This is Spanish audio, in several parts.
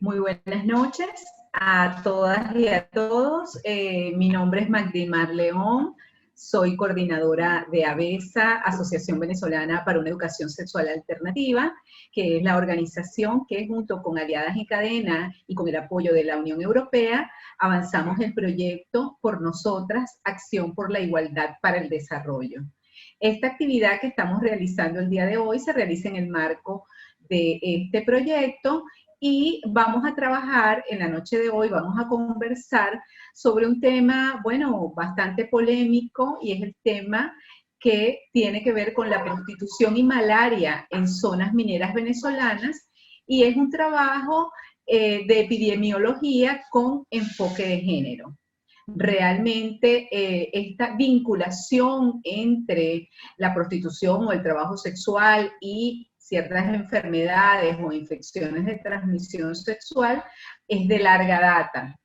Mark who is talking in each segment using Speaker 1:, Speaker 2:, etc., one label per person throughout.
Speaker 1: Muy buenas noches a todas y a todos. Mi nombre es Magdimar León, soy coordinadora de ABESA, Asociación Venezolana para una Educación Sexual Alternativa, que es la organización que junto con Aliadas en Cadena y con el apoyo de la Unión Europea avanzamos el proyecto Por Nosotras, Acción por la Igualdad para el Desarrollo. Esta actividad que estamos realizando el día de hoy se realiza en el marco de este proyecto y vamos a trabajar en la noche de hoy, vamos a conversar sobre un tema, bueno, bastante polémico, y es el tema que tiene que ver con la prostitución y malaria en zonas mineras venezolanas, y es un trabajo de epidemiología con enfoque de género. Realmente esta vinculación entre la prostitución o el trabajo sexual y ciertas enfermedades o infecciones de transmisión sexual es de larga data.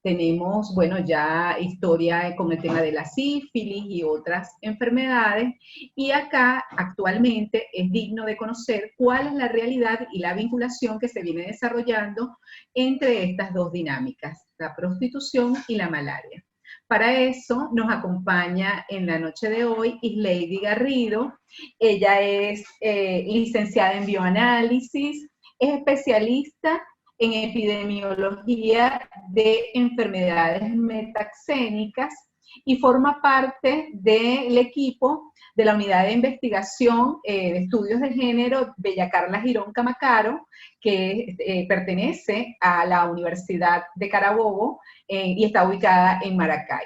Speaker 1: Tenemos, bueno, ya historia con el tema de la sífilis y otras enfermedades, y acá actualmente es digno de conocer cuál es la realidad y la vinculación que se viene desarrollando entre estas dos dinámicas, la prostitución y la malaria. Para eso nos acompaña en la noche de hoy Islady Garrido. Ella es licenciada en bioanálisis, es especialista en epidemiología de enfermedades metaxénicas y forma parte del equipo de la unidad de investigación de estudios de género Bella Carla Girón Camacaro, que pertenece a la Universidad de Carabobo y está ubicada en Maracay.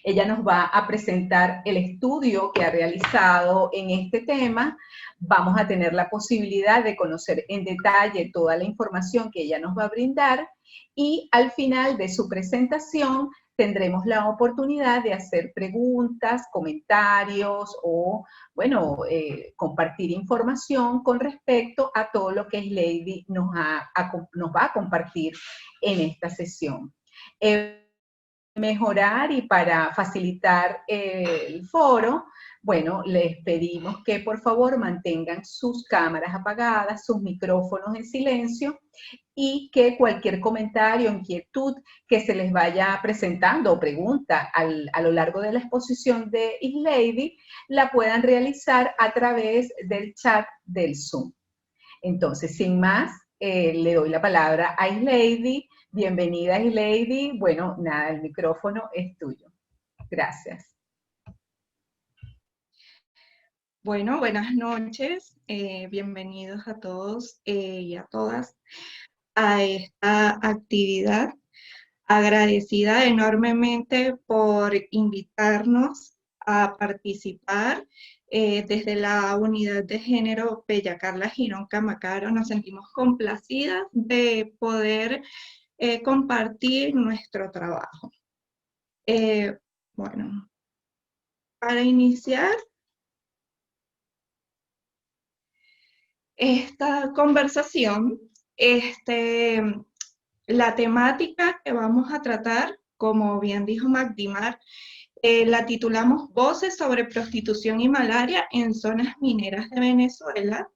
Speaker 1: Ella nos va a presentar el estudio que ha realizado en este tema. Vamos a tener la posibilidad de conocer en detalle toda la información que ella nos va a brindar, y al final de su presentación tendremos la oportunidad de hacer preguntas, comentarios o, bueno, compartir información con respecto a todo lo que Islady nos va a compartir en esta sesión. Mejorar y para facilitar el foro, bueno, les pedimos que por favor mantengan sus cámaras apagadas, sus micrófonos en silencio, y que cualquier comentario, inquietud que se les vaya presentando o pregunta a lo largo de la exposición de Islady, la puedan realizar a través del chat del Zoom. Entonces, sin más, le doy la palabra a Islady. Bienvenida, Islady. Bueno, nada, el micrófono es tuyo. Gracias.
Speaker 2: Bueno, buenas noches. Bienvenidos a todos y a todas a esta actividad. Agradecida enormemente por invitarnos a participar. Desde la unidad de género Bella Carla Girón Camacaro nos sentimos complacidas de poder compartir nuestro trabajo. Bueno, para iniciar esta conversación, la temática que vamos a tratar, como bien dijo Magdimar, la titulamos Voces sobre prostitución y malaria en zonas mineras de Venezuela,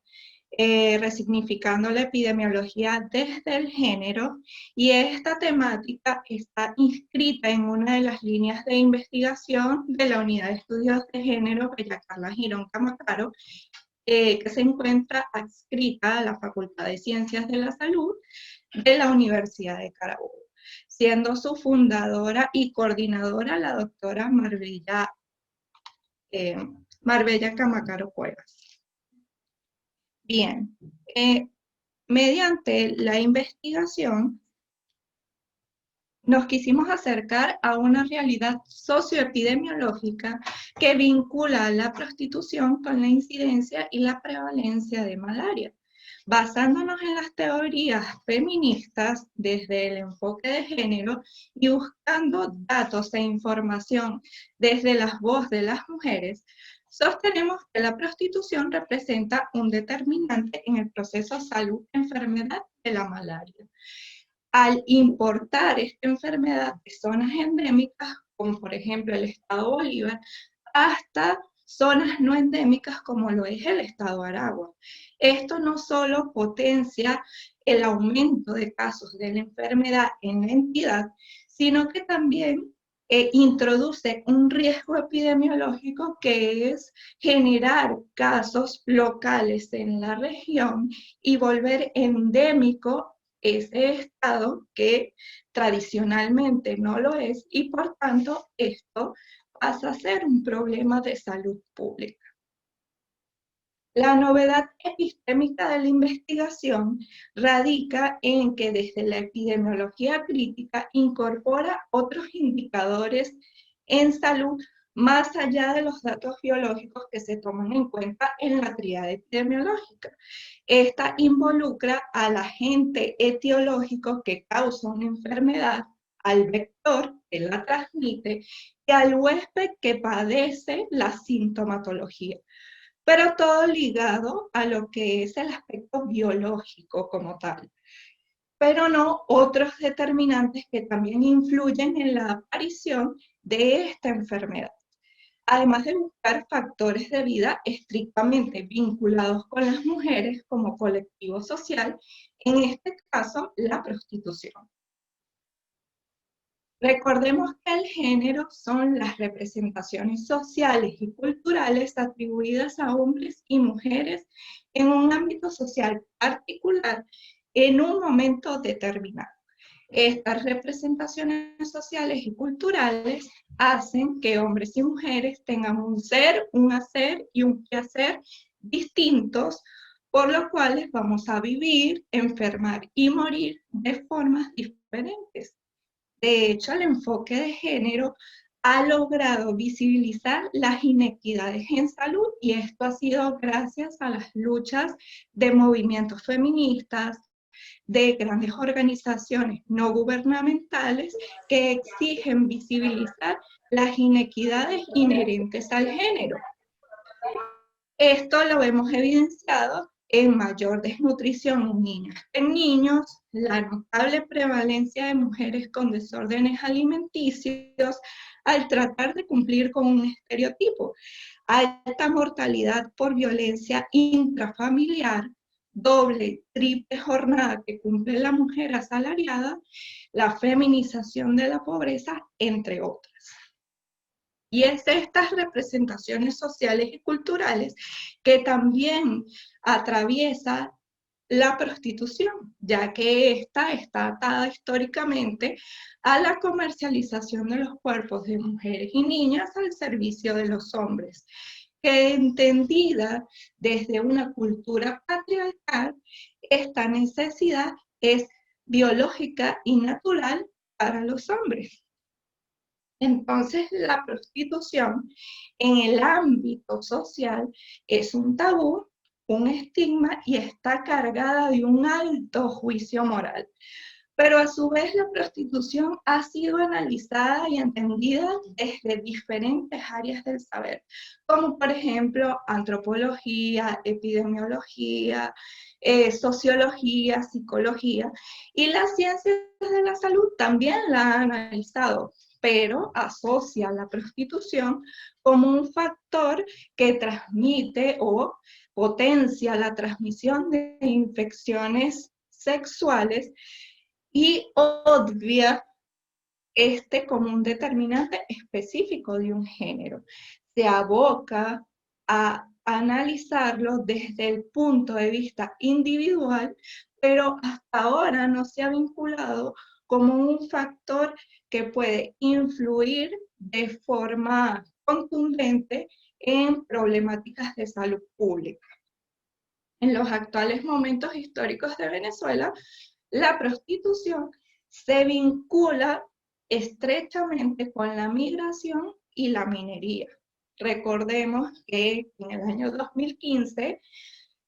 Speaker 2: resignificando la epidemiología desde el género, y esta temática está inscrita en una de las líneas de investigación de la Unidad de Estudios de Género Bella Carla Girón Camacaro, que se encuentra adscrita a la Facultad de Ciencias de la Salud de la Universidad de Carabobo, siendo su fundadora y coordinadora la doctora Marbella Camacaro Cuevas. Bien, mediante la investigación nos quisimos acercar a una realidad socioepidemiológica que vincula a la prostitución con la incidencia y la prevalencia de malaria, basándonos en las teorías feministas desde el enfoque de género y buscando datos e información desde las voces de las mujeres. Sostenemos que la prostitución representa un determinante en el proceso salud-enfermedad de la malaria. Al importar esta enfermedad de zonas endémicas, como por ejemplo el estado Bolívar, hasta zonas no endémicas como lo es el estado Aragua. Esto no solo potencia el aumento de casos de la enfermedad en la entidad, sino que también introduce un riesgo epidemiológico que es generar casos locales en la región y volver endémico ese estado que tradicionalmente no lo es, y por tanto esto pasa a ser un problema de salud pública. La novedad epistémica de la investigación radica en que desde la epidemiología crítica incorpora otros indicadores en salud más allá de los datos biológicos que se toman en cuenta en la tríada epidemiológica. Esta involucra al agente etiológico que causa una enfermedad, al vector que la transmite y al huésped que padece la sintomatología, pero todo ligado a lo que es el aspecto biológico como tal, pero no otros determinantes que también influyen en la aparición de esta enfermedad, además de buscar factores de vida estrictamente vinculados con las mujeres como colectivo social, en este caso la prostitución. Recordemos que el género son las representaciones sociales y culturales atribuidas a hombres y mujeres en un ámbito social particular en un momento determinado. Estas representaciones sociales y culturales hacen que hombres y mujeres tengan un ser, un hacer y un quehacer distintos, por lo cual vamos a vivir, enfermar y morir de formas diferentes. De hecho, el enfoque de género ha logrado visibilizar las inequidades en salud, y esto ha sido gracias a las luchas de movimientos feministas, de grandes organizaciones no gubernamentales que exigen visibilizar las inequidades inherentes al género. Esto lo hemos evidenciado en mayor desnutrición en niñas y en niños, la notable prevalencia de mujeres con desórdenes alimenticios al tratar de cumplir con un estereotipo, alta mortalidad por violencia intrafamiliar, doble, triple jornada que cumple la mujer asalariada, la feminización de la pobreza, entre otras. Y es estas representaciones sociales y culturales que también atraviesa la prostitución, ya que esta está atada históricamente a la comercialización de los cuerpos de mujeres y niñas al servicio de los hombres, que entendida desde una cultura patriarcal, esta necesidad es biológica y natural para los hombres. Entonces, la prostitución en el ámbito social es un tabú, un estigma, y está cargada de un alto juicio moral. Pero a su vez la prostitución ha sido analizada y entendida desde diferentes áreas del saber, como por ejemplo antropología, epidemiología, sociología, psicología, y las ciencias de la salud también la han analizado, pero asocia la prostitución como un factor que transmite o potencia la transmisión de infecciones sexuales y obvia este como un determinante específico de un género. Se aboca a analizarlo desde el punto de vista individual, pero hasta ahora no se ha vinculado como un factor que puede influir de forma contundente en problemáticas de salud pública. En los actuales momentos históricos de Venezuela, la prostitución se vincula estrechamente con la migración y la minería. Recordemos que en el año 2015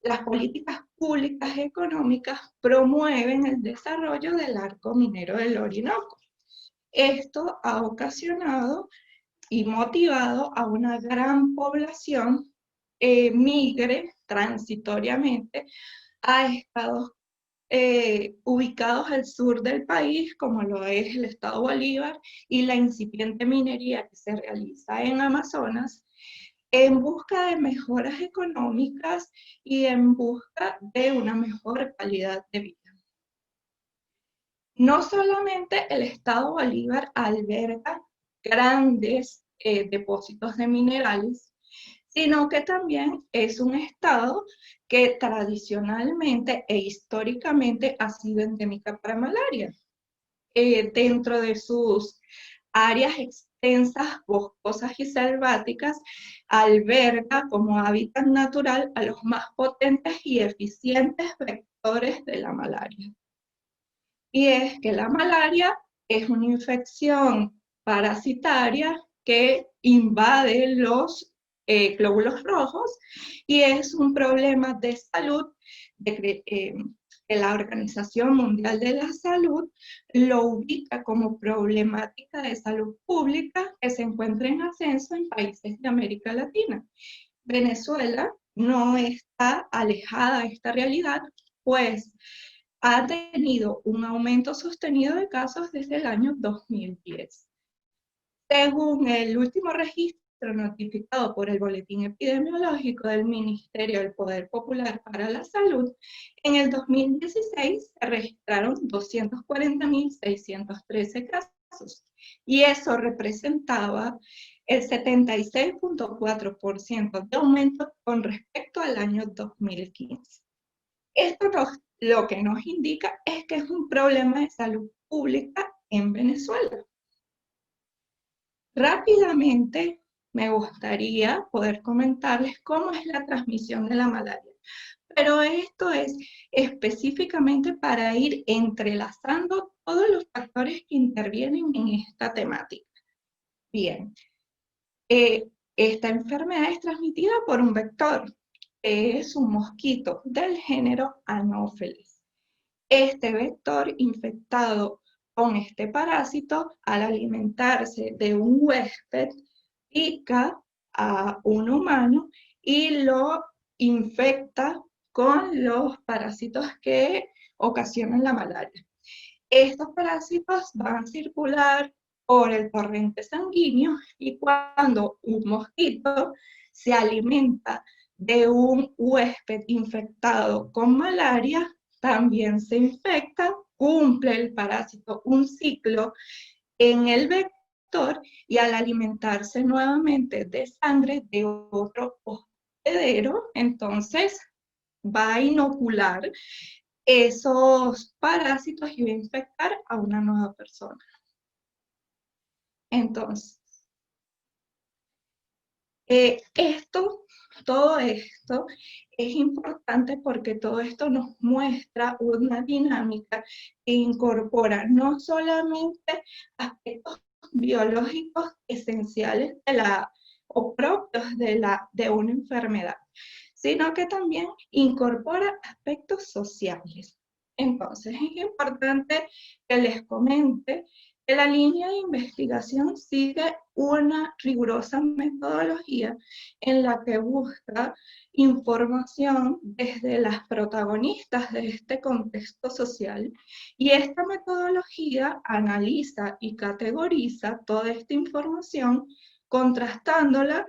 Speaker 2: las políticas públicas económicas promueven el desarrollo del arco minero del Orinoco. Esto ha ocasionado y motivado a una gran población migre transitoriamente a estados ubicados al sur del país, como lo es el estado Bolívar y la incipiente minería que se realiza en Amazonas, en busca de mejoras económicas y en busca de una mejor calidad de vida. no solamente el estado Bolívar alberga grandes depósitos de minerales, sino que también es un estado que tradicionalmente e históricamente ha sido endémica para malaria. Dentro de sus áreas extensas, boscosas y selváticas, alberga como hábitat natural a los más potentes y eficientes vectores de la malaria. Y es que la malaria es una infección parasitaria que invade los glóbulos rojos y es un problema de salud que la Organización Mundial de la Salud lo ubica como problemática de salud pública que se encuentra en ascenso en países de América Latina. Venezuela no está alejada de esta realidad, pues ha tenido un aumento sostenido de casos desde el año 2010. Según el último registro notificado por el Boletín Epidemiológico del Ministerio del Poder Popular para la Salud, en el 2016 se registraron 240.613 casos, y eso representaba el 76.4% de aumento con respecto al año 2015. Esto lo que nos indica es que es un problema de salud pública en Venezuela. Rápidamente me gustaría poder comentarles cómo es la transmisión de la malaria, pero esto es específicamente para ir entrelazando todos los factores que intervienen en esta temática. Bien, esta enfermedad es transmitida por un vector, es un mosquito del género Anopheles. Este vector infectado con este parásito, al alimentarse de un huésped, pica a un humano y lo infecta con los parásitos que ocasionan la malaria. Estos parásitos van a circular por el torrente sanguíneo y cuando un mosquito se alimenta de un huésped infectado con malaria, también se infecta, cumple el parásito un ciclo en el vector y al alimentarse nuevamente de sangre de otro hospedero, entonces va a inocular esos parásitos y va a infectar a una nueva persona. Entonces, todo esto es importante porque todo esto nos muestra una dinámica que incorpora no solamente aspectos biológicos esenciales o propios de una enfermedad, sino que también incorpora aspectos sociales. Entonces, es importante que les comente que la línea de investigación sigue una rigurosa metodología en la que busca información desde las protagonistas de este contexto social, y esta metodología analiza y categoriza toda esta información, contrastándola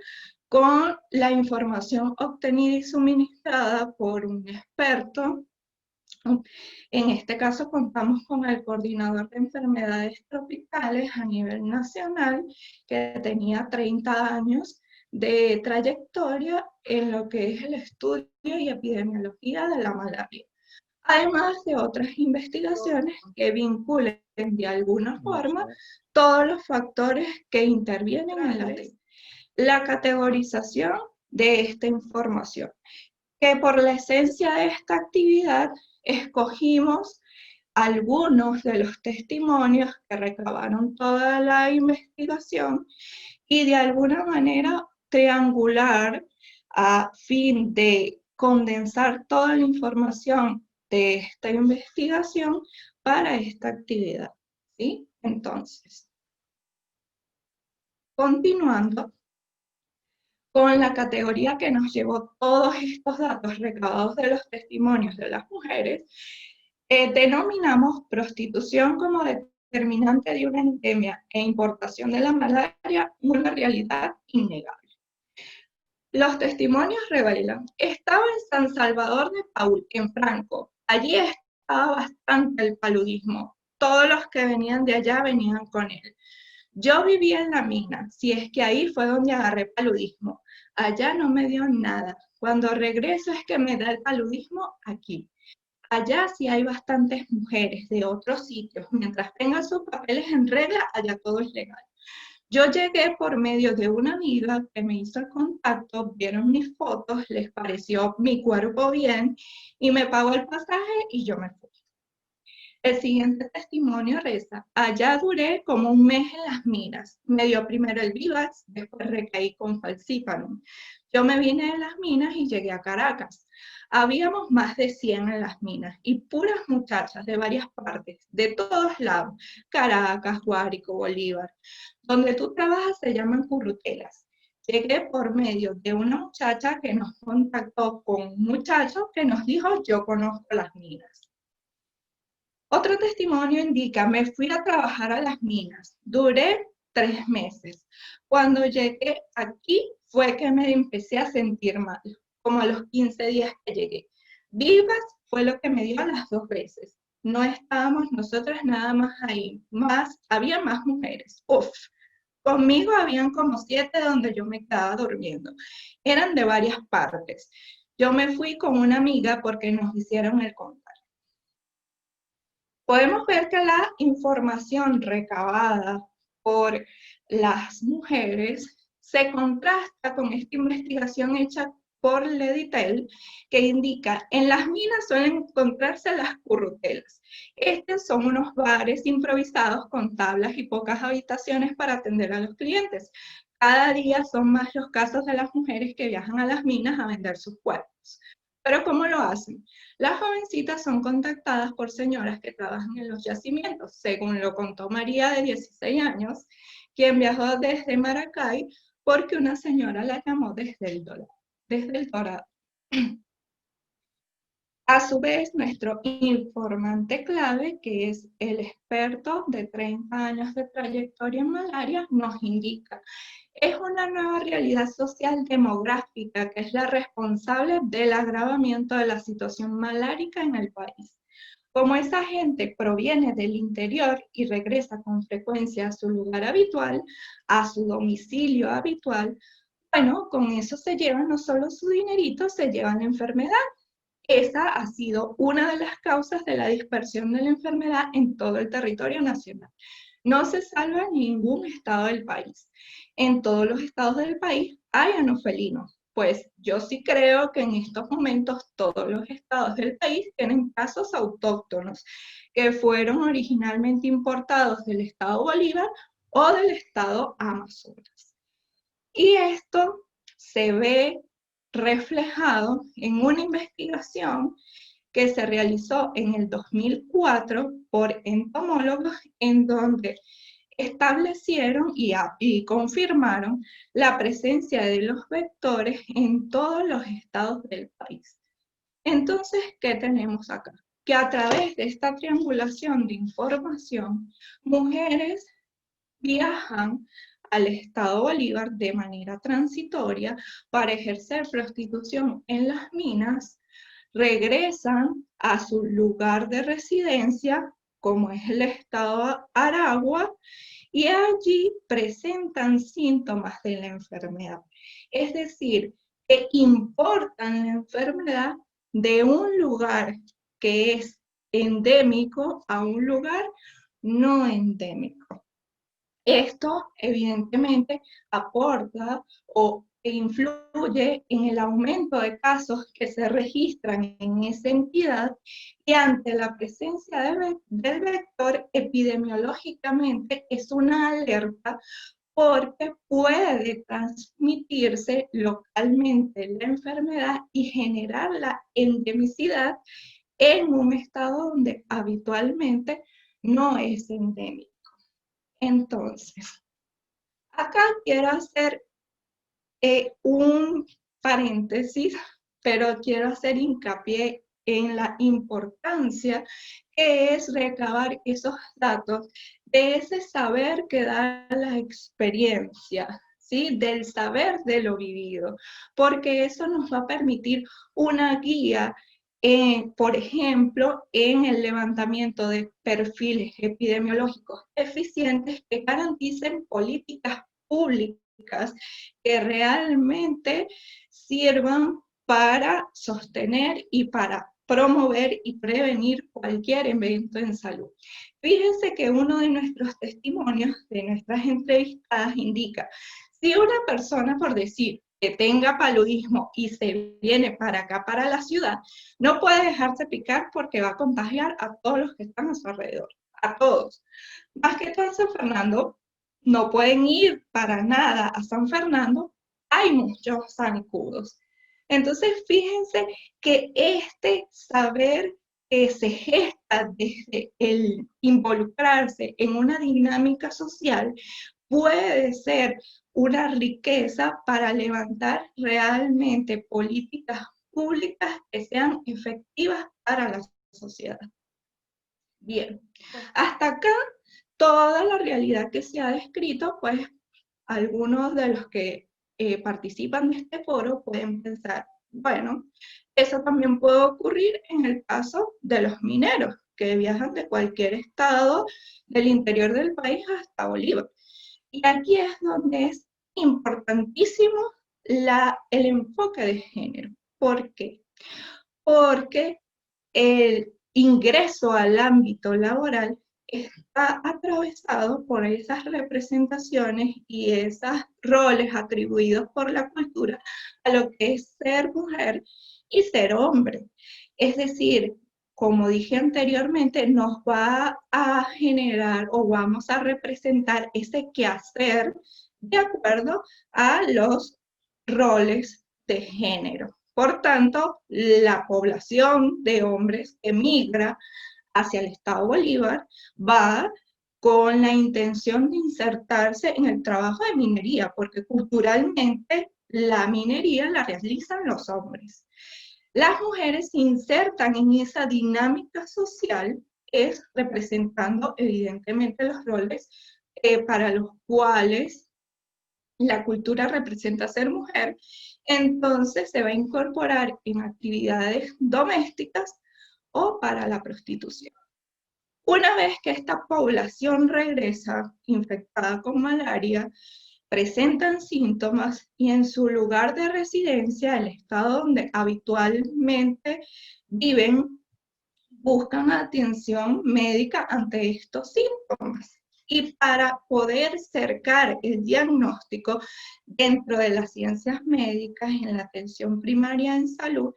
Speaker 2: con la información obtenida y suministrada por un experto. En este caso contamos con el coordinador de enfermedades tropicales a nivel nacional, que tenía 30 años de trayectoria en lo que es el estudio y epidemiología de la malaria, además de otras investigaciones que vinculen de alguna forma todos los factores que intervienen en la categorización de esta información, que por la esencia de esta actividad escogimos algunos de los testimonios que recabaron toda la investigación y de alguna manera triangular a fin de condensar toda la información de esta investigación para esta actividad, ¿sí? Entonces, continuando con la categoría que nos llevó todos estos datos recabados de los testimonios de las mujeres, denominamos prostitución como determinante de una endemia e importación de la malaria una realidad innegable. Los testimonios revelan: estaba en San Salvador de Paul, en Franco, allí estaba bastante el paludismo, todos los que venían de allá venían con él. Yo vivía en la mina, si es que ahí fue donde agarré paludismo. Allá no me dio nada. Cuando regreso es que me da el paludismo aquí. Allá sí hay bastantes mujeres de otros sitios. Mientras tengan sus papeles en regla, allá todo es legal. Yo llegué por medio de una amiga que me hizo el contacto, vieron mis fotos, les pareció mi cuerpo bien y me pagó el pasaje y yo me fui. El siguiente testimonio reza: allá duré como un mes en las minas. Me dio primero el Vivax, después recaí con falciparum. Yo me vine de las minas y llegué a Caracas. Habíamos más de 100 en las minas y puras muchachas de varias partes, de todos lados. Caracas, Guárico, Bolívar. Donde tú trabajas se llaman currutelas. Llegué por medio de una muchacha que nos contactó con un muchacho que nos dijo: yo conozco las minas. Otro testimonio indica: me fui a trabajar a las minas, duré 3 meses. Cuando llegué aquí fue que me empecé a sentir mal, como a los 15 días que llegué. Vivas fue lo que me dio las 2 veces. No estábamos nosotras nada más ahí, había más mujeres. Uf, conmigo habían como 7 donde yo me quedaba durmiendo. Eran de varias partes. Yo me fui con una amiga porque nos hicieron el contacto. Podemos ver que la información recabada por las mujeres se contrasta con esta investigación hecha por Leditel, que indica: en las minas suelen encontrarse las currutelas. Estos son unos bares improvisados con tablas y pocas habitaciones para atender a los clientes. Cada día son más los casos de las mujeres que viajan a las minas a vender sus cuerpos. ¿Pero cómo lo hacen? Las jovencitas son contactadas por señoras que trabajan en los yacimientos, según lo contó María, de 16 años, quien viajó desde Maracay porque una señora la llamó desde el Dorado. A su vez, nuestro informante clave, que es el experto de 30 años de trayectoria en malaria, nos indica: es una nueva realidad social demográfica que es la responsable del agravamiento de la situación malárica en el país. Como esa gente proviene del interior y regresa con frecuencia a su lugar habitual, a su domicilio habitual, bueno, con eso se llevan no solo su dinerito, se llevan la enfermedad. Esa ha sido una de las causas de la dispersión de la enfermedad en todo el territorio nacional. No se salva ningún estado del país. En todos los estados del país hay anofelinos. Pues yo sí creo que en estos momentos todos los estados del país tienen casos autóctonos que fueron originalmente importados del estado Bolívar o del estado Amazonas. Y esto se ve reflejado en una investigación que se realizó en el 2004 por entomólogos, en donde establecieron y confirmaron la presencia de los vectores en todos los estados del país. Entonces, ¿qué tenemos acá? Que a través de esta triangulación de información, mujeres viajan al estado Bolívar de manera transitoria para ejercer prostitución en las minas, regresan a su lugar de residencia, como es el estado Aragua, y allí presentan síntomas de la enfermedad. Es decir, que importan la enfermedad de un lugar que es endémico a un lugar no endémico. Esto evidentemente aporta o influye en el aumento de casos que se registran en esa entidad, y ante la presencia del vector, epidemiológicamente es una alerta porque puede transmitirse localmente la enfermedad y generar la endemicidad en un estado donde habitualmente no es endémico. Entonces, acá quiero hacer un paréntesis, pero quiero hacer hincapié en la importancia que es recabar esos datos de ese saber que da la experiencia, ¿sí? Del saber de lo vivido, porque eso nos va a permitir una guía por ejemplo, en el levantamiento de perfiles epidemiológicos eficientes que garanticen políticas públicas que realmente sirvan para sostener y para promover y prevenir cualquier evento en salud. Fíjense que uno de nuestros testimonios, de nuestras entrevistadas, indica, si una persona, por decir, que tenga paludismo y se viene para acá, para la ciudad, no puede dejarse picar porque va a contagiar a todos los que están a su alrededor, a todos. Más que todo en San Fernando, no pueden ir para nada a San Fernando, hay muchos zancudos. Entonces, fíjense que este saber que se gesta desde el involucrarse en una dinámica social puede ser una riqueza para levantar realmente políticas públicas que sean efectivas para la sociedad. Bien, hasta acá toda la realidad que se ha descrito, pues algunos de los que participan de este foro pueden pensar, bueno, eso también puede ocurrir en el caso de los mineros, que viajan de cualquier estado del interior del país hasta Bolívar. Y aquí es donde es importantísimo el enfoque de género. ¿Por qué? Porque el ingreso al ámbito laboral está atravesado por esas representaciones y esos roles atribuidos por la cultura a lo que es ser mujer y ser hombre. Es decir, como dije anteriormente, nos va a generar o vamos a representar ese quehacer de acuerdo a los roles de género. Por tanto, la población de hombres que migra hacia el Estado Bolívar va con la intención de insertarse en el trabajo de minería, porque culturalmente la minería la realizan los hombres. Las mujeres se insertan en esa dinámica social, es representando evidentemente los roles para los cuales la cultura representa ser mujer, entonces se va a incorporar en actividades domésticas o para la prostitución. Una vez que esta población regresa infectada con malaria, presentan síntomas y en su lugar de residencia, el estado donde habitualmente viven, buscan atención médica ante estos síntomas. Y para poder cercar el diagnóstico dentro de las ciencias médicas en la atención primaria en salud,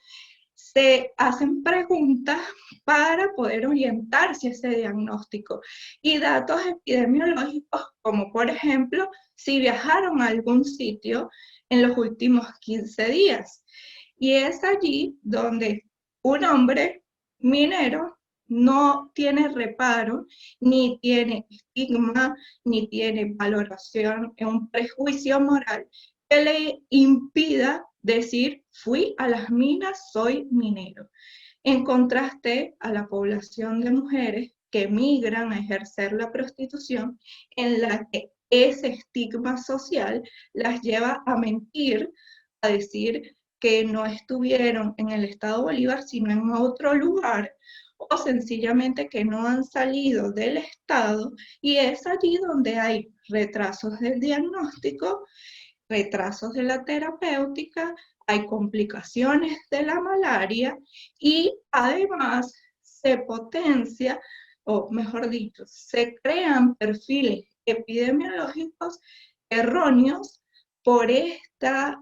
Speaker 2: se hacen preguntas para poder orientarse a ese diagnóstico y datos epidemiológicos como por ejemplo si viajaron a algún sitio en los últimos 15 días. Y es allí donde un hombre minero no tiene reparo, ni tiene estigma, ni tiene valoración, un prejuicio moral que le impida decir, fui a las minas, soy minero. En contraste a la población de mujeres que migran a ejercer la prostitución, en la que ese estigma social las lleva a mentir, a decir que no estuvieron en el Estado Bolívar, sino en otro lugar, o sencillamente que no han salido del Estado, y es allí donde hay retrasos del diagnóstico, retrasos de la terapéutica, hay complicaciones de la malaria y además se potencia, o mejor dicho, se crean perfiles epidemiológicos erróneos por estas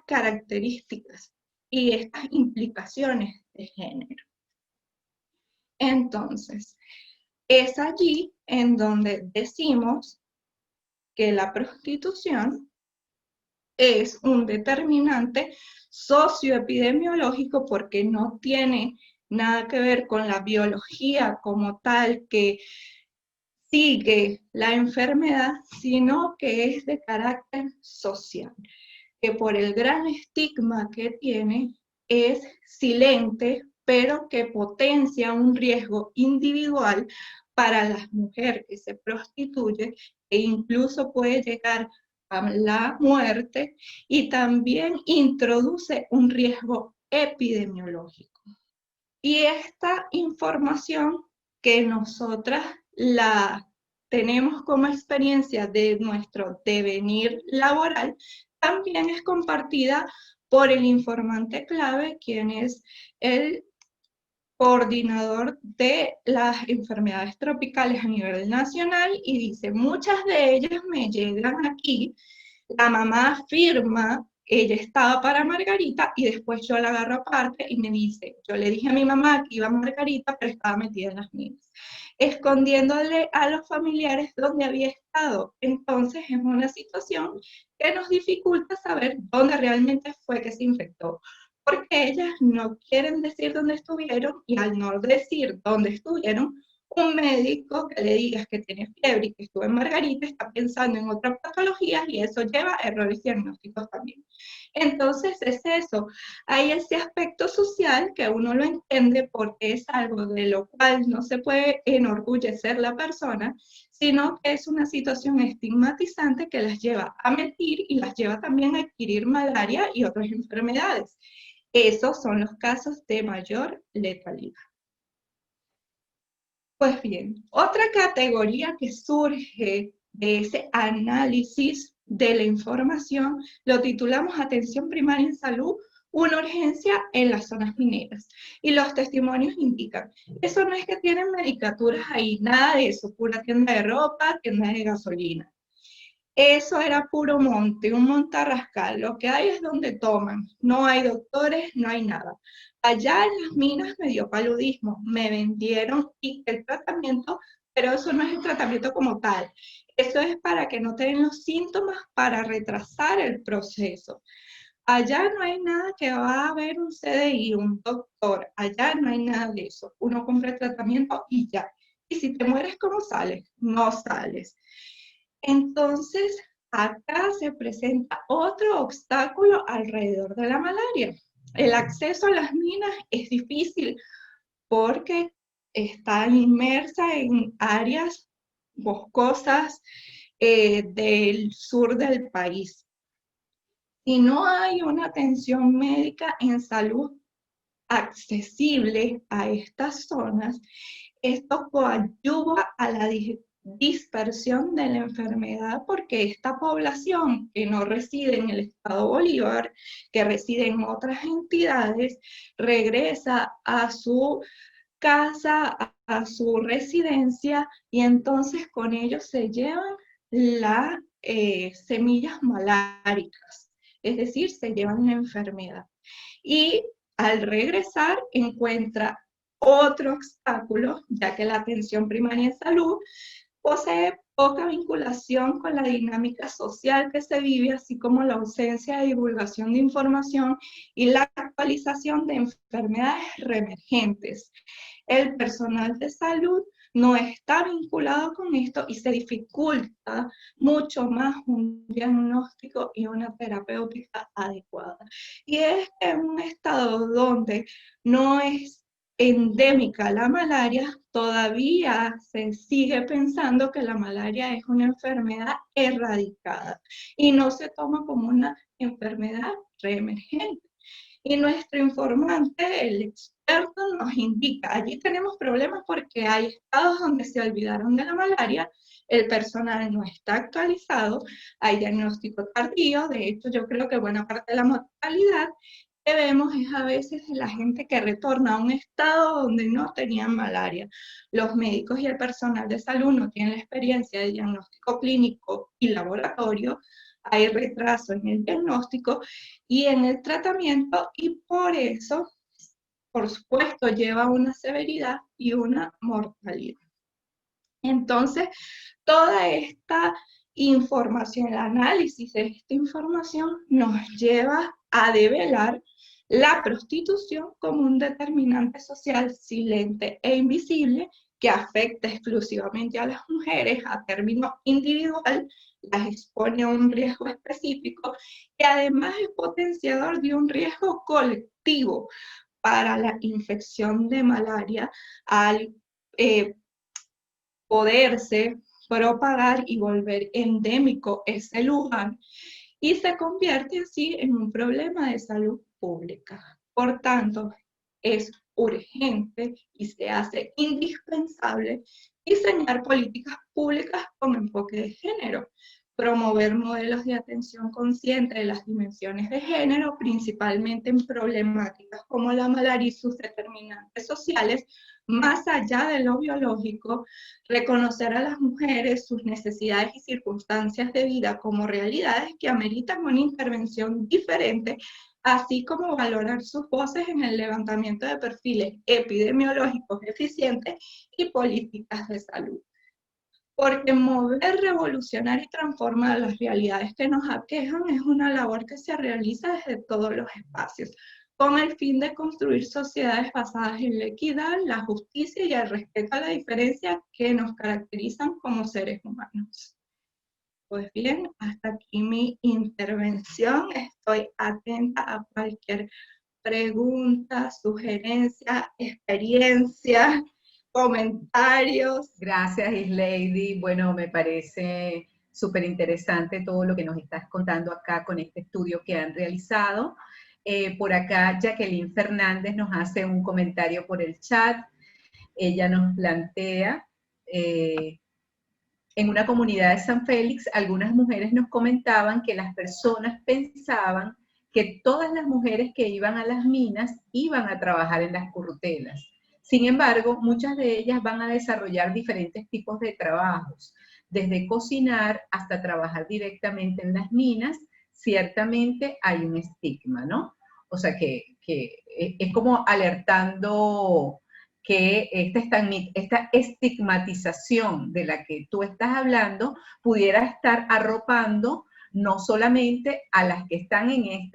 Speaker 2: características y estas implicaciones de género. Entonces, es allí en donde decimos que la prostitución es un determinante socioepidemiológico porque no tiene nada que ver con la biología como tal que sigue la enfermedad, sino que es de carácter social, que por el gran estigma que tiene es silente, pero que potencia un riesgo individual para la mujer que se prostituye e incluso puede llegar a la muerte y también introduce un riesgo epidemiológico. Y esta información que nosotras la tenemos como experiencia de nuestro devenir laboral, también es compartida por el informante clave, quien es el coordinador de las enfermedades tropicales a nivel nacional, y dice, muchas de ellas me llegan aquí, la mamá afirma, ella estaba para Margarita, y después yo la agarro aparte y me dice, yo le dije a mi mamá que iba a Margarita, pero estaba metida en las minas, escondiéndole a los familiares dónde había estado. Entonces es una situación que nos dificulta saber dónde realmente fue que se infectó, porque ellas no quieren decir dónde estuvieron, y al no decir dónde estuvieron, un médico que le digas que tiene fiebre y que estuvo en Margarita está pensando en otras patologías, y eso lleva a errores diagnósticos también. Entonces es eso, hay ese aspecto social que uno lo entiende porque es algo de lo cual no se puede enorgullecer la persona, sino que es una situación estigmatizante que las lleva a mentir y las lleva también a adquirir malaria y otras enfermedades. Esos son los casos de mayor letalidad. Pues bien, otra categoría que surge de ese análisis de la información lo titulamos Atención primaria en salud, una urgencia en las zonas mineras. Y los testimonios indican, eso no es que tienen medicaturas ahí, nada de eso, pura tienda de ropa, tienda de gasolina. Eso era puro monte, un montarrascal. Lo que hay es donde toman. No hay doctores, no hay nada. Allá en las minas me dio paludismo, me vendieron y el tratamiento, pero eso no es el tratamiento como tal. Eso es para que no te den los síntomas, para retrasar el proceso. Allá no hay nada que va a haber un CDI, un doctor. Allá no hay nada de eso. Uno compra el tratamiento y ya. Y si te mueres, ¿cómo sales? No sales. Entonces, acá se presenta otro obstáculo alrededor de la malaria. El acceso a las minas es difícil porque está inmersa en áreas boscosas del sur del país. Si no hay una atención médica en salud accesible a estas zonas, esto coadyuva a la dispersión de la enfermedad, porque esta población que no reside en el estado Bolívar, que reside en otras entidades, regresa a su casa, a su residencia, y entonces con ellos se llevan las semillas maláricas, es decir, se llevan la enfermedad. Y al regresar encuentra otro obstáculo, ya que la atención primaria en salud posee poca vinculación con la dinámica social que se vive, así como la ausencia de divulgación de información y la actualización de enfermedades reemergentes. El personal de salud no está vinculado con esto y se dificulta mucho más un diagnóstico y una terapéutica adecuada. Y es que en un estado donde no es endémica la malaria, todavía se sigue pensando que la malaria es una enfermedad erradicada y no se toma como una enfermedad reemergente. Y nuestro informante, el experto, nos indica, allí tenemos problemas porque hay estados donde se olvidaron de la malaria, el personal no está actualizado, hay diagnóstico tardío, de hecho yo creo que buena parte de la mortalidad que vemos es a veces de la gente que retorna a un estado donde no tenían malaria. Los médicos y el personal de salud no tienen la experiencia de diagnóstico clínico y laboratorio, hay retraso en el diagnóstico y en el tratamiento, y por eso, por supuesto, lleva una severidad y una mortalidad. Entonces, toda esta información, el análisis de esta información nos lleva a develar la prostitución como un determinante social silente e invisible que afecta exclusivamente a las mujeres a término individual, las expone a un riesgo específico y además es potenciador de un riesgo colectivo para la infección de malaria al poderse propagar y volver endémico ese lugar, y se convierte así en un problema de salud pública. Por tanto, es urgente y se hace indispensable diseñar políticas públicas con enfoque de género, promover modelos de atención consciente de las dimensiones de género, principalmente en problemáticas como la malaria y sus determinantes sociales, más allá de lo biológico, reconocer a las mujeres sus necesidades y circunstancias de vida como realidades que ameritan una intervención diferente, así como valorar sus voces en el levantamiento de perfiles epidemiológicos eficientes y políticas de salud. Porque mover, revolucionar y transformar las realidades que nos aquejan es una labor que se realiza desde todos los espacios, con el fin de construir sociedades basadas en la equidad, la justicia y el respeto a la diferencia que nos caracterizan como seres humanos. Pues bien, hasta aquí mi intervención. Estoy atenta a cualquier pregunta, sugerencia, experiencia, comentarios.
Speaker 1: Gracias, Islady. Bueno, me parece súper interesante todo lo que nos estás contando acá con este estudio que han realizado. Por acá, Jacqueline Fernández nos hace un comentario por el chat. Ella nos plantea, en una comunidad de San Félix, algunas mujeres nos comentaban que las personas pensaban que todas las mujeres que iban a las minas iban a trabajar en las currutelas. Sin embargo, muchas de ellas van a desarrollar diferentes tipos de trabajos, desde cocinar hasta trabajar directamente en las minas. Ciertamente hay un estigma, ¿no? O sea que es como alertando que esta estigmatización de la que tú estás hablando pudiera estar arropando no solamente a las que están en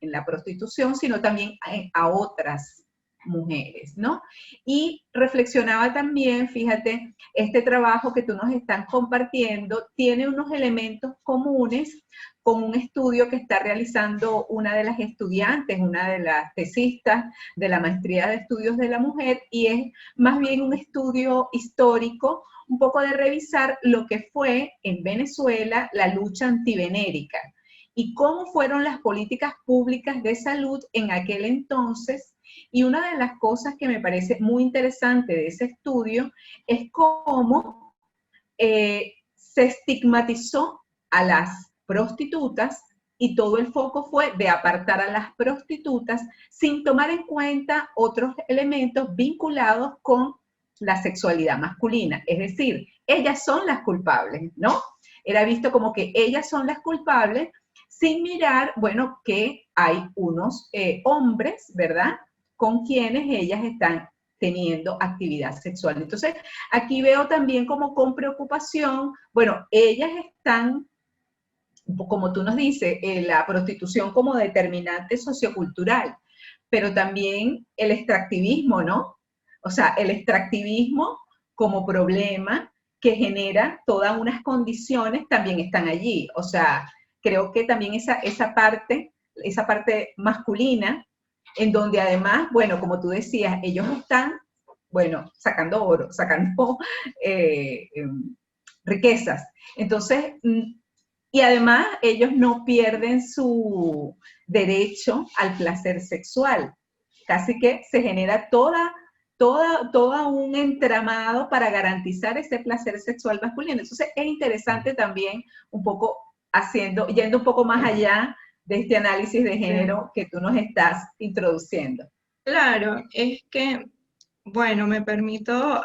Speaker 1: la prostitución, sino también a otras mujeres, ¿no? Y reflexionaba también, fíjate, este trabajo que tú nos estás compartiendo tiene unos elementos comunes con un estudio que está realizando una de las estudiantes, una de las tesistas de la Maestría de Estudios de la Mujer, y es más bien un estudio histórico, un poco de revisar lo que fue en Venezuela la lucha antivenérica y cómo fueron las políticas públicas de salud en aquel entonces. Y una de las cosas que me parece muy interesante de ese estudio es cómo se estigmatizó a las prostitutas y todo el foco fue de apartar a las prostitutas sin tomar en cuenta otros elementos vinculados con la sexualidad masculina. Es decir, ellas son las culpables, ¿no? Era visto como que ellas son las culpables sin mirar, bueno, que hay unos hombres, ¿verdad?, con quienes ellas están teniendo actividad sexual. Entonces, aquí veo también como con preocupación, bueno, ellas están, como tú nos dices, la prostitución como determinante sociocultural, pero también el extractivismo, ¿no? O sea, el extractivismo como problema que genera todas unas condiciones también están allí. O sea, creo que también esa parte masculina, en donde además, bueno, como tú decías, ellos están, bueno, sacando oro, sacando riquezas. Entonces, y además ellos no pierden su derecho al placer sexual. Casi que se genera toda un entramado para garantizar ese placer sexual masculino. Entonces es interesante también un poco yendo un poco más allá de este análisis de género que tú nos estás introduciendo.
Speaker 2: Claro, es que, bueno, me permito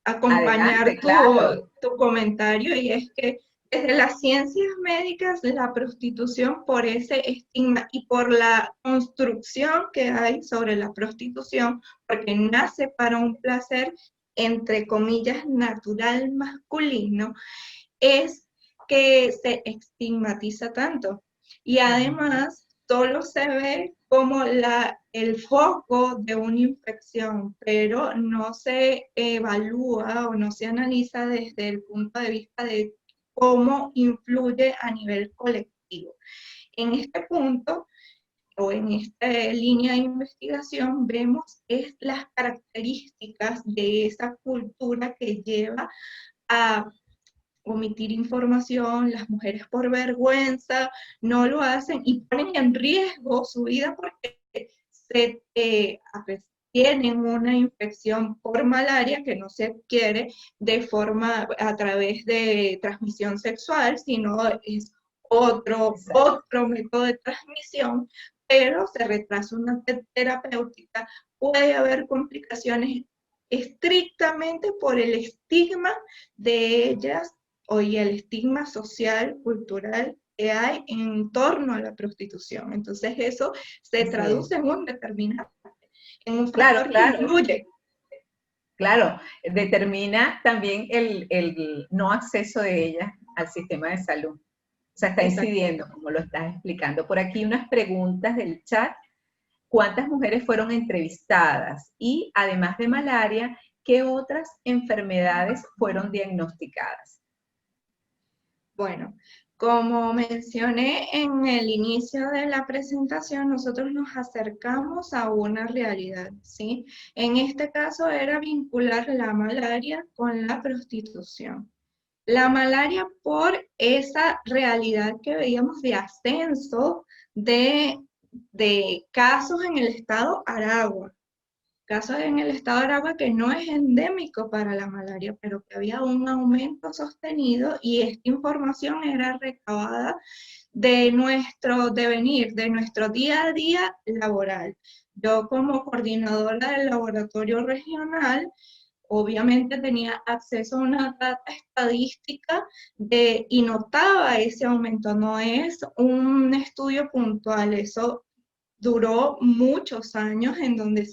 Speaker 2: acompañar
Speaker 1: Adelante, claro.
Speaker 2: tu comentario, y es que desde las ciencias médicas la prostitución, por ese estigma y por la construcción que hay sobre la prostitución, porque nace para un placer, entre comillas, natural masculino, es que se estigmatiza tanto. Y además, solo se ve como el foco de una infección, pero no se evalúa o no se analiza desde el punto de vista de cómo influye a nivel colectivo. En este punto, o en esta línea de investigación, vemos las características de esa cultura que lleva a omitir información. Las mujeres por vergüenza no lo hacen y ponen en riesgo su vida porque tienen una infección por malaria que no se adquiere de forma a través de transmisión sexual, sino es otro método de transmisión, pero se retrasa una terapéutica, puede haber complicaciones estrictamente por el estigma de ellas y el estigma social, cultural que hay en torno a la prostitución. Entonces eso se traduce en un determinado, en un factor que influye.
Speaker 1: Claro, determina también el no acceso de ellas al sistema de salud. O sea, está incidiendo, como lo estás explicando. Por aquí unas preguntas del chat. ¿Cuántas mujeres fueron entrevistadas? Y además de malaria, ¿qué otras enfermedades fueron diagnosticadas?
Speaker 2: Bueno, como mencioné en el inicio de la presentación, nosotros nos acercamos a una realidad, ¿sí? En este caso era vincular la malaria con la prostitución. La malaria por esa realidad que veíamos de ascenso de casos en el estado Aragua. Casos en el estado de Aragua que no es endémico para la malaria, pero que había un aumento sostenido y esta información era recabada de nuestro devenir, de nuestro día a día laboral. Yo como coordinadora del laboratorio regional, obviamente tenía acceso a una data estadística y notaba ese aumento, no es un estudio puntual, eso duró muchos años en donde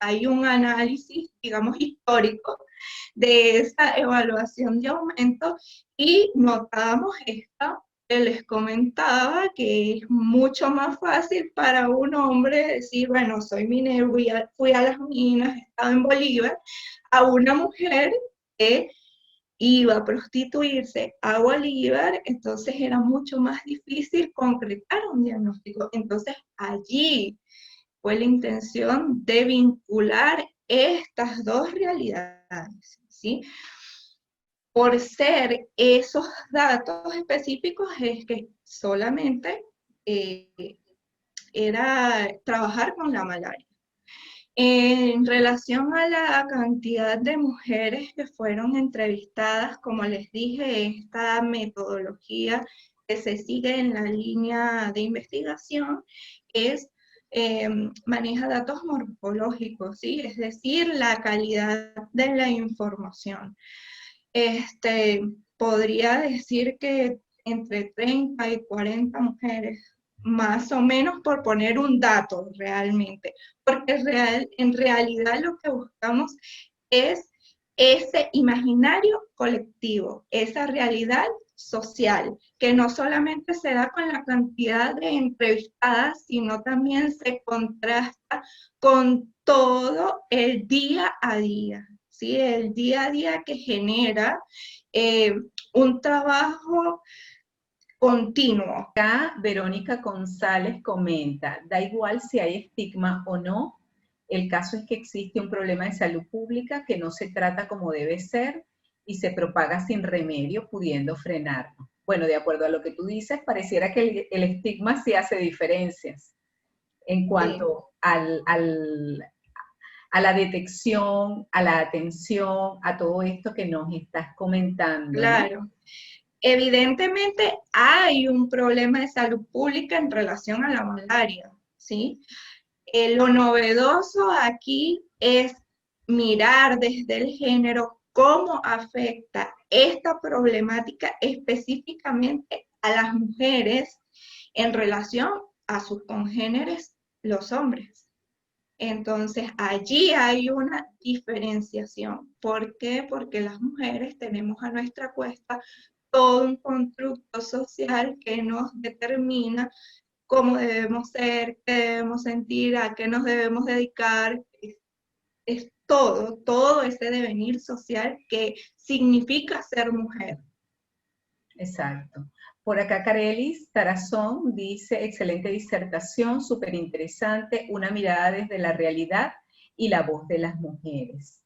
Speaker 2: hay un análisis, digamos, histórico de esa evaluación de aumento y notamos esta que les comentaba que es mucho más fácil para un hombre decir, bueno, soy minero, fui a las minas, he estado en Bolívar, a una mujer que iba a prostituirse a Bolívar, entonces era mucho más difícil concretar un diagnóstico. Entonces allí fue la intención de vincular estas dos realidades, ¿sí? Por ser esos datos específicos es que solamente era trabajar con la malaria. En relación a la cantidad de mujeres que fueron entrevistadas, como les dije, esta metodología que se sigue en la línea de investigación es maneja datos morfológicos, ¿sí? Es decir, la calidad de la información. Podría decir que entre 30 y 40 mujeres, más o menos por poner un dato realmente, porque en realidad lo que buscamos es ese imaginario colectivo, esa realidad social, que no solamente se da con la cantidad de entrevistadas, sino también se contrasta con todo el día a día, ¿sí? El día a día que genera un trabajo continuo.
Speaker 1: Acá Verónica González comenta, da igual si hay estigma o no, el caso es que existe un problema de salud pública que no se trata como debe ser y se propaga sin remedio, pudiendo frenarlo. Bueno, de acuerdo a lo que tú dices, pareciera que el estigma sí hace diferencias en cuanto a la detección, a la atención, a todo esto que nos estás comentando.
Speaker 2: Claro.
Speaker 1: ¿No?
Speaker 2: Evidentemente hay un problema de salud pública en relación a la malaria, ¿sí? Lo novedoso aquí es mirar desde el género cómo afecta esta problemática específicamente a las mujeres en relación a sus congéneres, los hombres. Entonces, allí hay una diferenciación. ¿Por qué? Porque las mujeres tenemos a nuestra cuesta todo un constructo social que nos determina cómo debemos ser, qué debemos sentir, a qué nos debemos dedicar. Es todo ese devenir social que significa ser mujer.
Speaker 1: Exacto. Por acá Carelis Tarazón dice, excelente disertación, súper interesante, una mirada desde la realidad y la voz de las mujeres.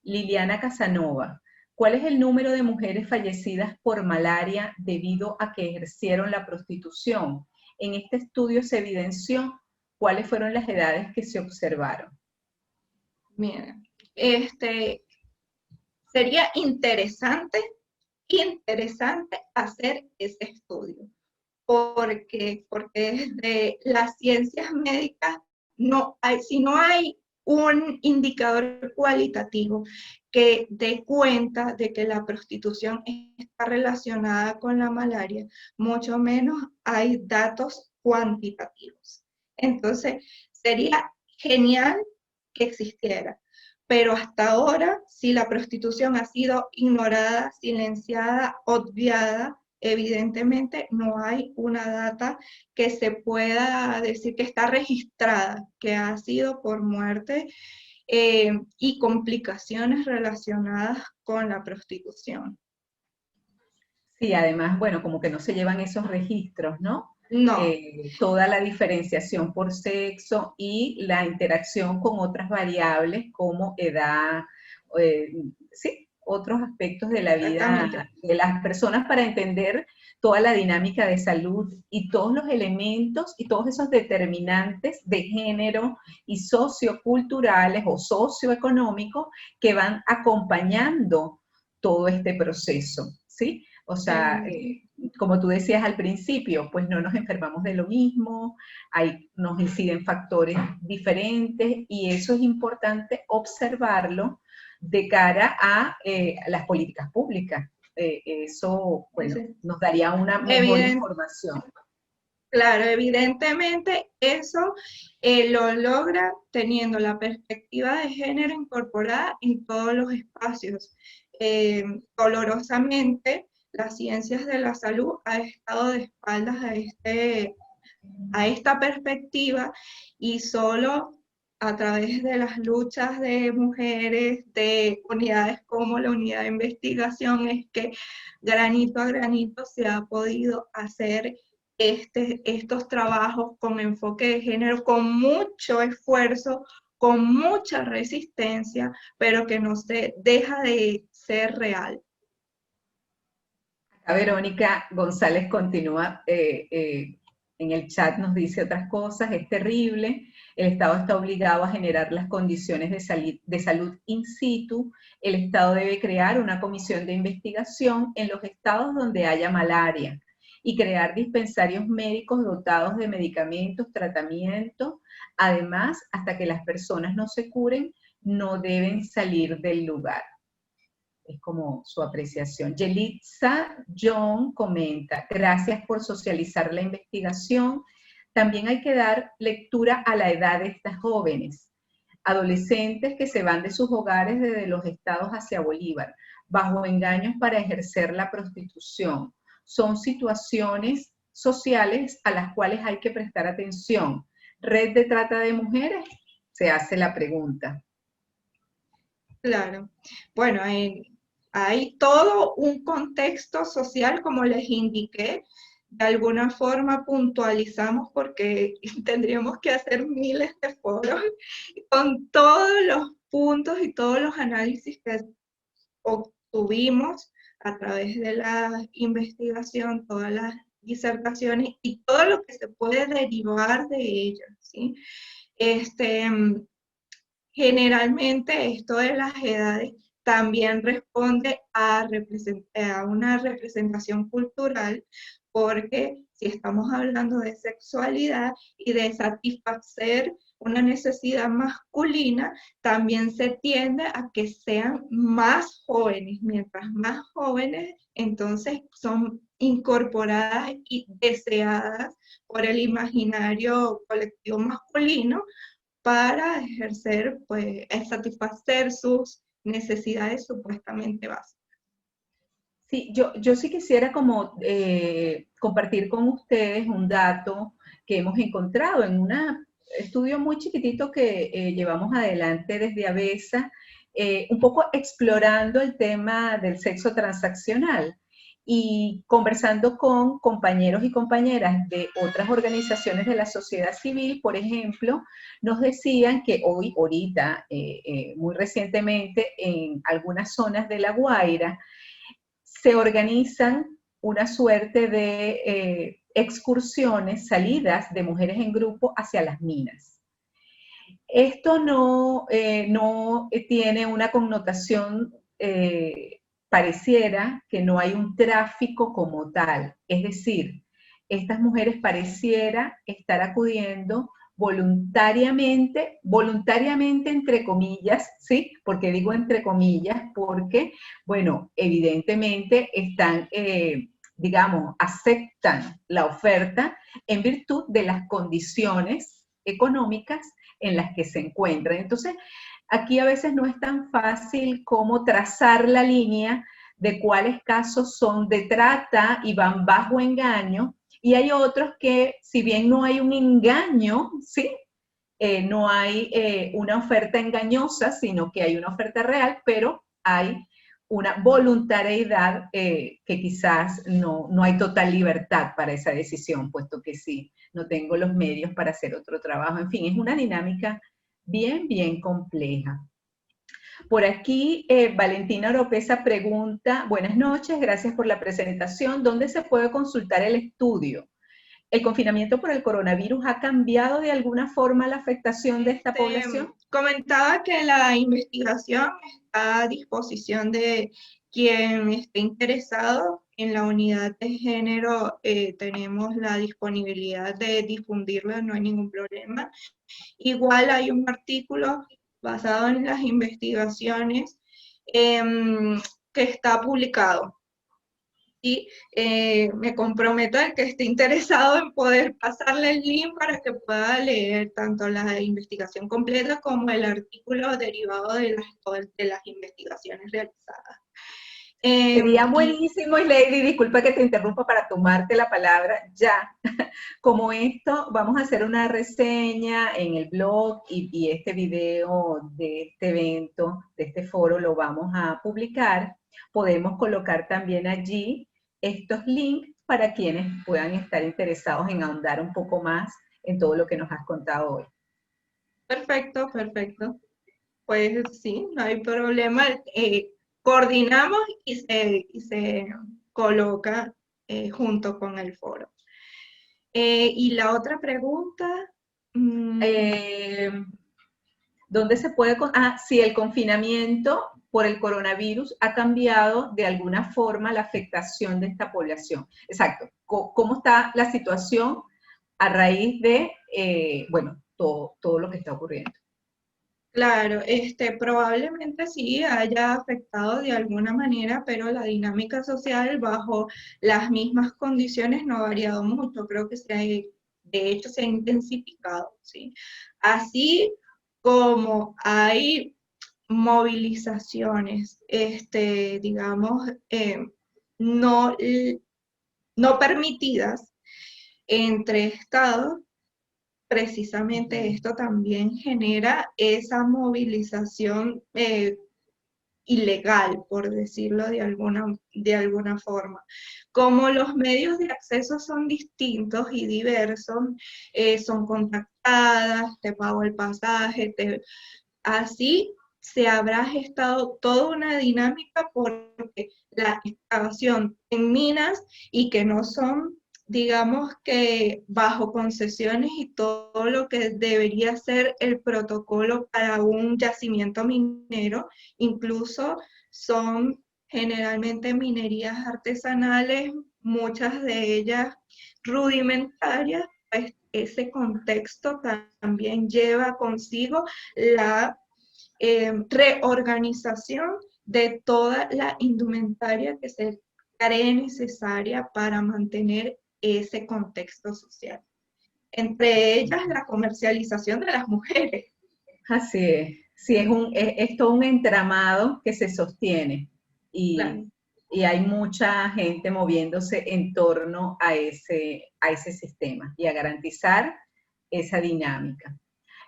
Speaker 1: Liliana Casanova, ¿cuál es el número de mujeres fallecidas por malaria debido a que ejercieron la prostitución? En este estudio se evidenció ¿cuáles fueron las edades que se observaron?
Speaker 2: Mira, sería interesante hacer ese estudio, porque desde las ciencias médicas si no hay un indicador cualitativo que dé cuenta de que la prostitución está relacionada con la malaria, mucho menos hay datos cuantitativos. Entonces, sería genial que existiera, pero hasta ahora, si la prostitución ha sido ignorada, silenciada, obviada, evidentemente no hay una data que se pueda decir que está registrada, que ha sido por muerte y complicaciones relacionadas con la prostitución.
Speaker 1: Sí, además, bueno, como que no se llevan esos registros, ¿no?
Speaker 2: No.
Speaker 1: Toda la diferenciación por sexo y la interacción con otras variables como edad, sí, otros aspectos de la vida de las personas para entender toda la dinámica de salud y todos los elementos y todos esos determinantes de género y socioculturales o socioeconómicos que van acompañando todo este proceso, ¿sí? O sea, como tú decías al principio, pues no nos enfermamos de lo mismo, nos inciden factores diferentes y eso es importante observarlo de cara a las políticas públicas. Eso, bueno, nos daría una mejor información.
Speaker 2: Claro, evidentemente eso lo logra teniendo la perspectiva de género incorporada en todos los espacios. Dolorosamente, las ciencias de la salud han estado de espaldas a esta perspectiva y solo a través de las luchas de mujeres, de unidades como la unidad de investigación, es que granito a granito se ha podido hacer estos trabajos con enfoque de género, con mucho esfuerzo, con mucha resistencia, pero que no se deja de ser real.
Speaker 1: Acá Verónica González continúa en el chat, nos dice otras cosas, es terrible, el Estado está obligado a generar las condiciones de salud in situ, el Estado debe crear una comisión de investigación en los estados donde haya malaria y crear dispensarios médicos dotados de medicamentos, tratamientos. Además, hasta que las personas no se curen, no deben salir del lugar. Es como su apreciación. Yelitza John comenta, gracias por socializar la investigación. También hay que dar lectura a la edad de estas jóvenes, adolescentes que se van de sus hogares desde los estados hacia Bolívar, bajo engaños para ejercer la prostitución. Son situaciones sociales a las cuales hay que prestar atención. ¿Red de trata de mujeres? Se hace la pregunta.
Speaker 2: Claro. Bueno, hay todo un contexto social, como les indiqué, de alguna forma puntualizamos porque tendríamos que hacer miles de foros con todos los puntos y todos los análisis que obtuvimos a través de la investigación, todas las disertaciones y todo lo que se puede derivar de ellas, ¿sí? Generalmente esto de las edades también responde a una representación cultural, porque si estamos hablando de sexualidad y de satisfacer una necesidad masculina, también se tiende a que sean más jóvenes. Mientras más jóvenes, entonces son incorporadas y deseadas por el imaginario colectivo masculino para ejercer, pues, satisfacer sus necesidades supuestamente básicas.
Speaker 1: Sí, yo sí quisiera como compartir con ustedes un dato que hemos encontrado en un estudio muy chiquitito que llevamos adelante desde ABESA, un poco explorando el tema del sexo transaccional y conversando con compañeros y compañeras de otras organizaciones de la sociedad civil, por ejemplo, nos decían que ahorita, muy recientemente, en algunas zonas de La Guaira, se organizan una suerte de excursiones, salidas de mujeres en grupo hacia las minas. Esto no tiene una connotación, pareciera que no hay un tráfico como tal. Es decir, estas mujeres pareciera estar acudiendo voluntariamente entre comillas, ¿sí? Porque digo entre comillas, porque, bueno, evidentemente están, digamos, aceptan la oferta en virtud de las condiciones económicas en las que se encuentran. Entonces, aquí a veces no es tan fácil como trazar la línea de cuáles casos son de trata y van bajo engaño, y hay otros que, si bien no hay un engaño, ¿sí? No hay una oferta engañosa, sino que hay una oferta real, pero hay una voluntariedad que quizás no hay total libertad para esa decisión, puesto que sí, no tengo los medios para hacer otro trabajo. En fin, es una dinámica bien compleja. Por aquí, Valentina Oropesa pregunta, buenas noches, gracias por la presentación. ¿Dónde se puede consultar el estudio? ¿El confinamiento por el coronavirus ha cambiado de alguna forma la afectación de esta población?
Speaker 2: Comentaba que la investigación está a disposición de quien esté interesado. En la unidad de género tenemos la disponibilidad de difundirla, no hay ningún problema. Igual hay un artículo basado en las investigaciones que está publicado. Y me comprometo a que esté interesado en poder pasarle el link para que pueda leer tanto la investigación completa como el artículo derivado de las investigaciones realizadas.
Speaker 1: Sería buenísimo, y Lady, disculpa que te interrumpa para tomarte la palabra ya. Como esto, vamos a hacer una reseña en el blog y este video de este evento, de este foro, lo vamos a publicar. Podemos colocar también allí estos links para quienes puedan estar interesados en ahondar un poco más en todo lo que nos has contado hoy.
Speaker 2: Perfecto, perfecto. Pues sí, no hay problema. Coordinamos y se coloca junto con el foro. Y la otra pregunta.
Speaker 1: ¿Dónde se puede? Si el confinamiento por el coronavirus ha cambiado de alguna forma la afectación de esta población. Exacto. ¿Cómo está la situación a raíz de, bueno, todo lo que está ocurriendo?
Speaker 2: Claro, probablemente sí haya afectado de alguna manera, pero la dinámica social bajo las mismas condiciones no ha variado mucho. Creo que de hecho se ha intensificado, ¿sí? Así como hay movilizaciones, digamos, no, no permitidas entre estados, precisamente esto también genera esa movilización ilegal, por decirlo de alguna forma. Como los medios de acceso son distintos y diversos, son contactadas, te pago el pasaje, así se habrá gestado toda una dinámica porque la excavación en minas y que no son, digamos que bajo concesiones y todo lo que debería ser el protocolo para un yacimiento minero, incluso son generalmente minerías artesanales, muchas de ellas rudimentarias, pues ese contexto también lleva consigo la reorganización de toda la indumentaria que se cree necesaria para mantener ese contexto social. Entre ellas, la comercialización de las mujeres.
Speaker 1: Así es. Sí, es todo un entramado que se sostiene
Speaker 2: Claro.
Speaker 1: y hay mucha gente moviéndose en torno a ese sistema y a garantizar esa dinámica.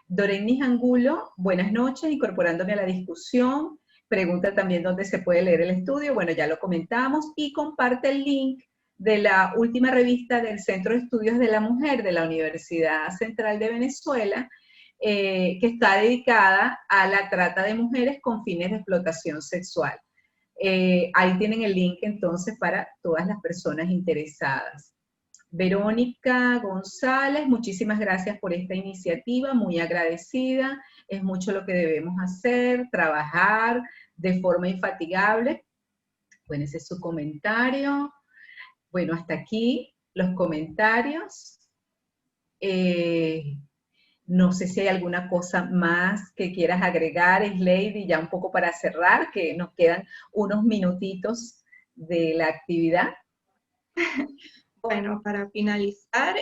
Speaker 1: Dorenis Angulo, buenas noches, incorporándome a la discusión. Pregunta también dónde se puede leer el estudio. Bueno, ya lo comentamos. Y comparte el link de la última revista del Centro de Estudios de la Mujer de la Universidad Central de Venezuela, que está dedicada a la trata de mujeres con fines de explotación sexual. Ahí tienen el link entonces para todas las personas interesadas. Verónica González, muchísimas gracias por esta iniciativa, muy agradecida. Es mucho lo que debemos hacer, trabajar de forma infatigable. Bueno, ese es su comentario. Bueno, hasta aquí los comentarios. No sé si hay alguna cosa más que quieras agregar, Slady, ya un poco para cerrar, que nos quedan unos minutitos de la actividad.
Speaker 2: Bueno, para finalizar,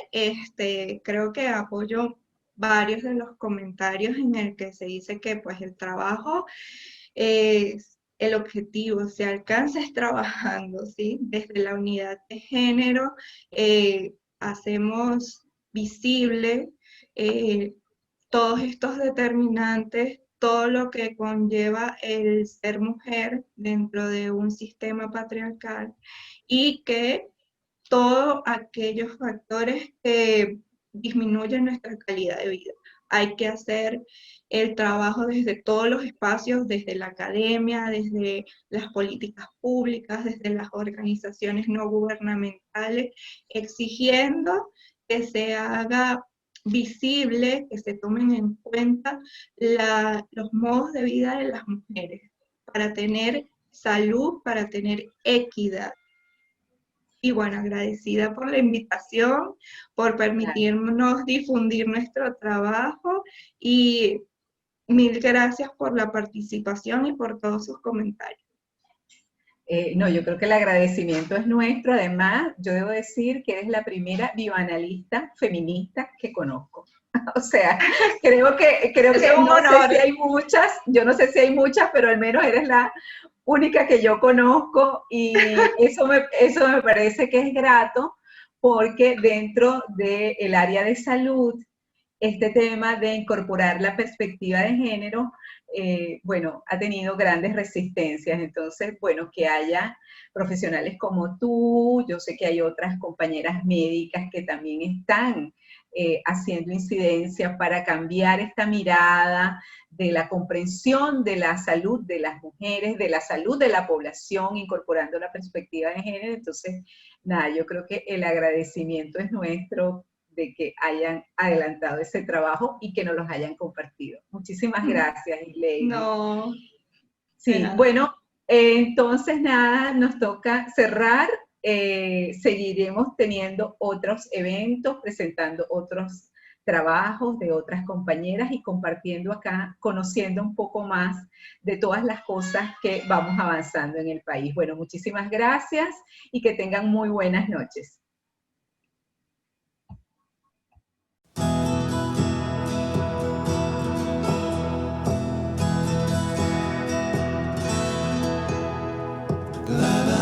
Speaker 2: creo que apoyo varios de los comentarios en el que se dice que pues el trabajo es el objetivo, se alcanza es trabajando, ¿sí? Desde la unidad de género hacemos visible todos estos determinantes, todo lo que conlleva el ser mujer dentro de un sistema patriarcal y que todos aquellos factores que disminuyen nuestra calidad de vida. Hay que hacer el trabajo desde todos los espacios, desde la academia, desde las políticas públicas, desde las organizaciones no gubernamentales, exigiendo que se haga visible, que se tomen en cuenta los modos de vida de las mujeres para tener salud, para tener equidad. Y bueno, agradecida por la invitación, por permitirnos difundir nuestro trabajo y mil gracias por la participación y por todos sus comentarios.
Speaker 1: No, yo creo que el agradecimiento es nuestro. Además, yo debo decir que eres la primera bioanalista feminista que conozco. O sea, creo que no sé si hay muchas, yo no sé si hay muchas, pero al menos eres la única que yo conozco y eso me parece que es grato porque dentro del área de salud, este tema de incorporar la perspectiva de género, bueno, ha tenido grandes resistencias. Entonces, bueno, que haya profesionales como tú, yo sé que hay otras compañeras médicas que también están haciendo incidencia para cambiar esta mirada de la comprensión de la salud de las mujeres, de la salud de la población, incorporando la perspectiva de género. Entonces, nada, yo creo que el agradecimiento es nuestro de que hayan adelantado ese trabajo y que nos los hayan compartido. Muchísimas gracias, Ileana.
Speaker 2: No.
Speaker 1: Sí, bueno, entonces nada, nos toca cerrar. Seguiremos teniendo otros eventos, presentando otros trabajos de otras compañeras y compartiendo acá, conociendo un poco más de todas las cosas que vamos avanzando en el país. Bueno, muchísimas gracias y que tengan muy buenas noches.
Speaker 3: La, la.